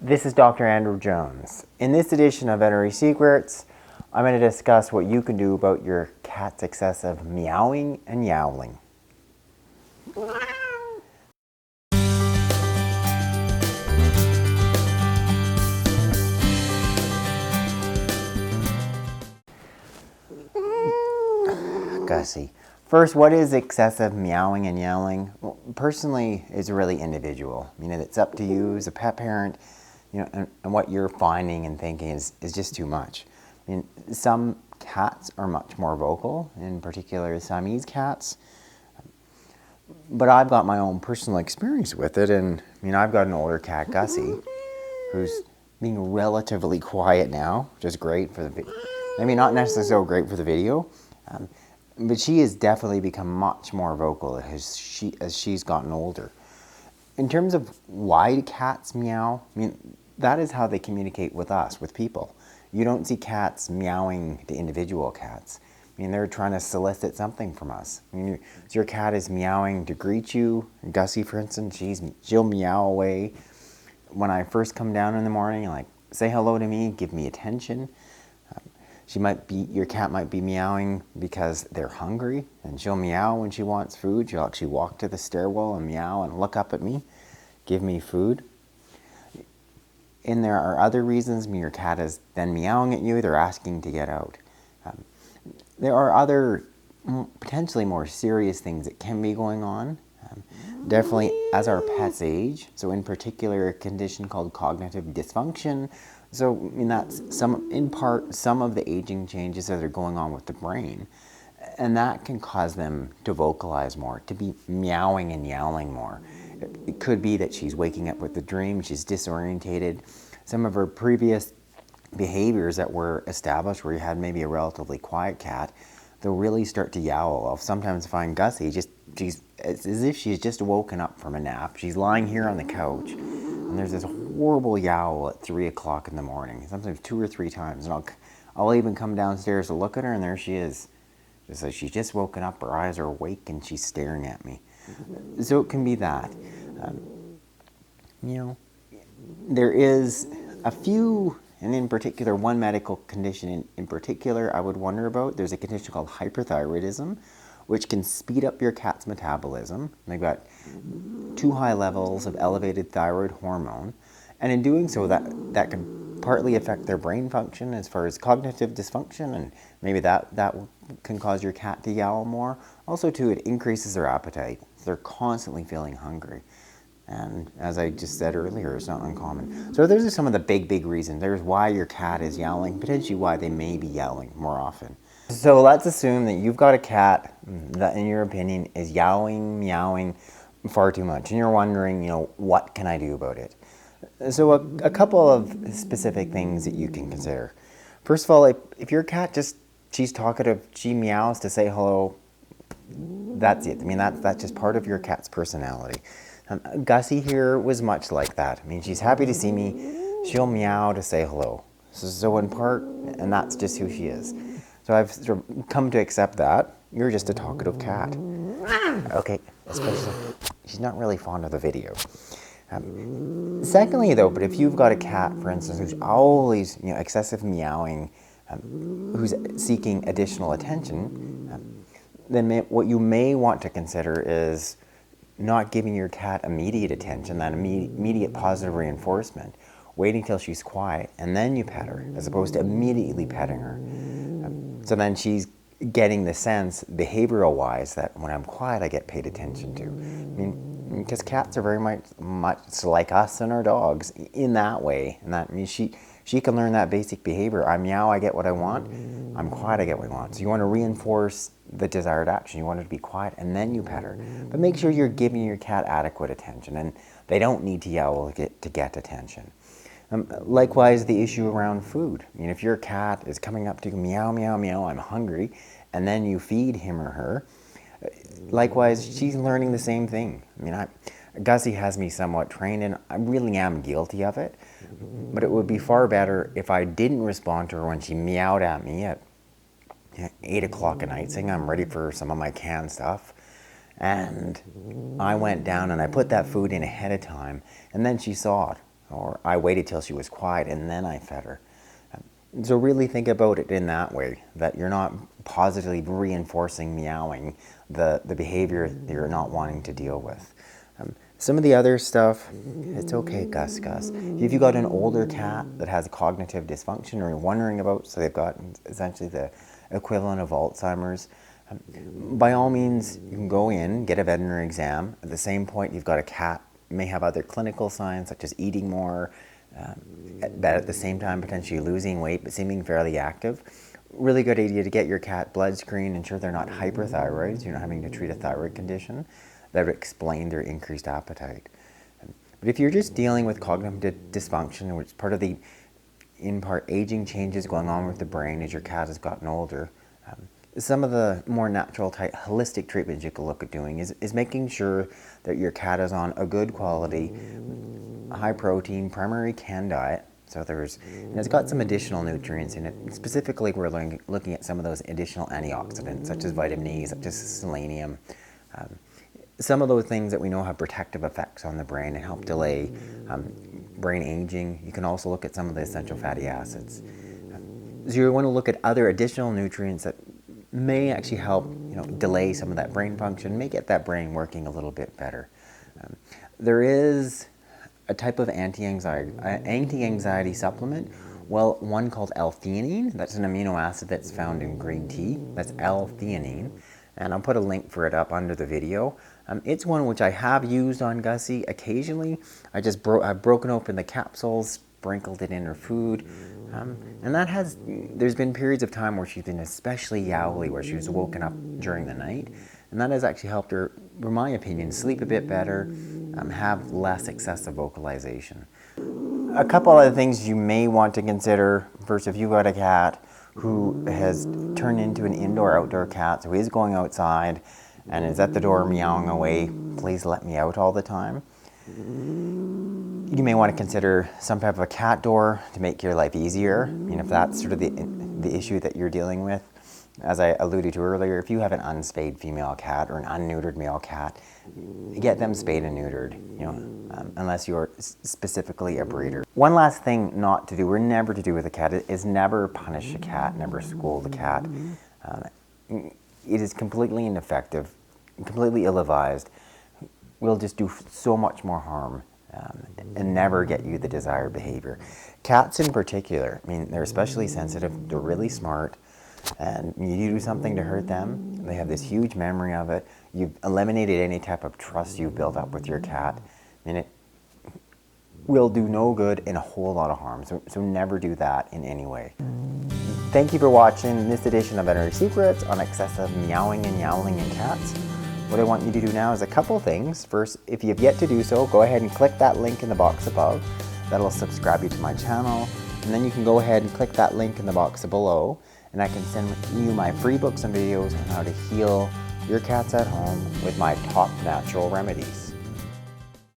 This is Dr. Andrew Jones. In this edition of Veterinary Secrets, I'm going to discuss what you can do about your cat's excessive meowing and yowling. Gussie. First, what is excessive meowing and yowling? Well, personally, it's really individual. I mean, it's up to you as a pet parent, and what you're finding and thinking is just too much. I mean, some cats are much more vocal, in particular Siamese cats. But I've got my own personal experience with it, and I've got an older cat, Gussie, who's being relatively quiet now, which is great for the maybe not necessarily so great for the video. But she has definitely become much more vocal as she's gotten older. In terms of why cats meow, that is how they communicate with us, with people. You don't see cats meowing to individual cats. They're trying to solicit something from us. So your cat is meowing to greet you. Gussie, for instance, she'll meow away. When I first come down in the morning, like, say hello to me, give me attention. Your cat might be meowing because they're hungry, and she'll meow when she wants food. She'll actually walk to the stairwell and meow and look up at me, give me food. And there are other reasons. Your cat is then meowing at you, they're asking to get out. There are other potentially more serious things that can be going on. Definitely as our pets age, so in particular a condition called cognitive dysfunction. So that's in part some of the aging changes that are going on with the brain, and that can cause them to vocalize more, to be meowing and yowling more. It could be that she's waking up with a dream, she's disorientated. Some of her previous behaviors that were established, where you had maybe a relatively quiet cat, they'll really start to yowl. I'll sometimes find Gussie, it's as if she's just woken up from a nap. She's lying here on the couch, and there's this horrible yowl at 3 o'clock in the morning, sometimes 2 or 3 times. And I'll even come downstairs to look at her, and there she is. Just like she's just woken up, her eyes are awake, and she's staring at me. So it can be that. There is a few, and in particular, one medical condition in particular I would wonder about. There's a condition called hyperthyroidism, which can speed up your cat's metabolism. They've got too high levels of elevated thyroid hormone, and in doing so, that can partly affect their brain function as far as cognitive dysfunction, and maybe that can cause your cat to yowl more. Also, too, it increases their appetite. They're constantly feeling hungry. And as I just said earlier, it's not uncommon. So those are some of the big reasons. There's why your cat is yowling, potentially why they may be yowling more often. So let's assume that you've got a cat that, in your opinion, is yowling, meowing far too much, and you're wondering, what can I do about it? So a couple of specific things that you can consider. First of all, if your cat she's talkative, she meows to say hello, that's it. That's just part of your cat's personality. Gussie here was much like that. She's happy to see me. She'll meow to say hello. So in part, and that's just who she is. So I've sort of come to accept that. You're just a talkative cat. Okay, especially she's not really fond of the video. Secondly, though, but if you've got a cat, for instance, who's always excessive meowing, who's seeking additional attention, then what you may want to consider is not giving your cat immediate attention, that immediate positive reinforcement, waiting till she's quiet, and then you pet her, as opposed to immediately petting her. So then she's getting the sense, behavioral-wise, that when I'm quiet, I get paid attention to. Because cats are very much like us and our dogs in that way. And that means she can learn that basic behavior. I meow, I get what I want. I'm quiet, I get what I want. So you want to reinforce the desired action. You want her to be quiet, and then you pet her. But make sure you're giving your cat adequate attention, and they don't need to yowl to get attention. Likewise, the issue around food. If your cat is coming up to you, meow, meow, meow, I'm hungry, and then you feed him or her, likewise, she's learning the same thing. Gussie has me somewhat trained, and I really am guilty of it. But it would be far better if I didn't respond to her when she meowed at me at 8 o'clock at night, saying I'm ready for some of my canned stuff. And I went down and I put that food in ahead of time, and then she saw it. or I waited till she was quiet and then I fed her. So really think about it in that way, that you're not positively reinforcing meowing, the behavior that you're not wanting to deal with. Some of the other stuff, it's okay, Gus. If you've got an older cat that has cognitive dysfunction or you're wondering about, so they've got essentially the equivalent of Alzheimer's, by all means, you can go in, get a veterinary exam. At the same point, you've got a cat, may have other clinical signs such as eating more, but at the same time potentially losing weight but seeming fairly active. Really good idea to get your cat blood screened, ensure they're not hyperthyroids, you're not having to treat a thyroid condition that would explain their increased appetite. But if you're just dealing with cognitive dysfunction, which is part of the, in part, aging changes going on with the brain as your cat has gotten older, some of the more natural type holistic treatments you can look at doing is making sure that your cat is on a good quality, high protein, primary canned diet. So it's got some additional nutrients in it. Specifically, we're looking at some of those additional antioxidants, such as vitamin E, such as selenium. Some of those things that we know have protective effects on the brain and help delay brain aging. You can also look at some of the essential fatty acids. So you want to look at other additional nutrients that may actually help, delay some of that brain function, may get that brain working a little bit better. There is a type of anti-anxiety supplement, one called L-theanine. That's an amino acid that's found in green tea. That's L-theanine. And I'll put a link for it up under the video. It's one which I have used on Gussie occasionally. I've broken open the capsules, sprinkled it in her food. And there's been periods of time where she's been especially yowly, where she was woken up during the night. And that has actually helped her, in my opinion, sleep a bit better, have less excessive vocalization. A couple other things you may want to consider. First, if you've got a cat who has turned into an indoor-outdoor cat, so is going outside and is at the door meowing away, please let me out all the time. You may want to consider some type of a cat door to make your life easier. If that's sort of the issue that you're dealing with. As I alluded to earlier, if you have an unspayed female cat or an unneutered male cat, get them spayed and neutered, unless you're specifically a breeder. One last thing not to do, or never to do with a cat, is never punish a cat, never scold a cat. It is completely ineffective, completely ill-advised. Will just do so much more harm and never get you the desired behavior. Cats in particular, they're especially sensitive, they're really smart, and you do something to hurt them, they have this huge memory of it. You've eliminated any type of trust you've built up with your cat, and it will do no good and a whole lot of harm. So never do that in any way. Thank you for watching this edition of Veterinary Secrets on excessive meowing and yowling in cats. What I want you to do now is a couple things. First, if you've yet to do so, go ahead and click that link in the box above. That'll subscribe you to my channel. And then you can go ahead and click that link in the box below, and I can send you my free books and videos on how to heal your cats at home with my top natural remedies.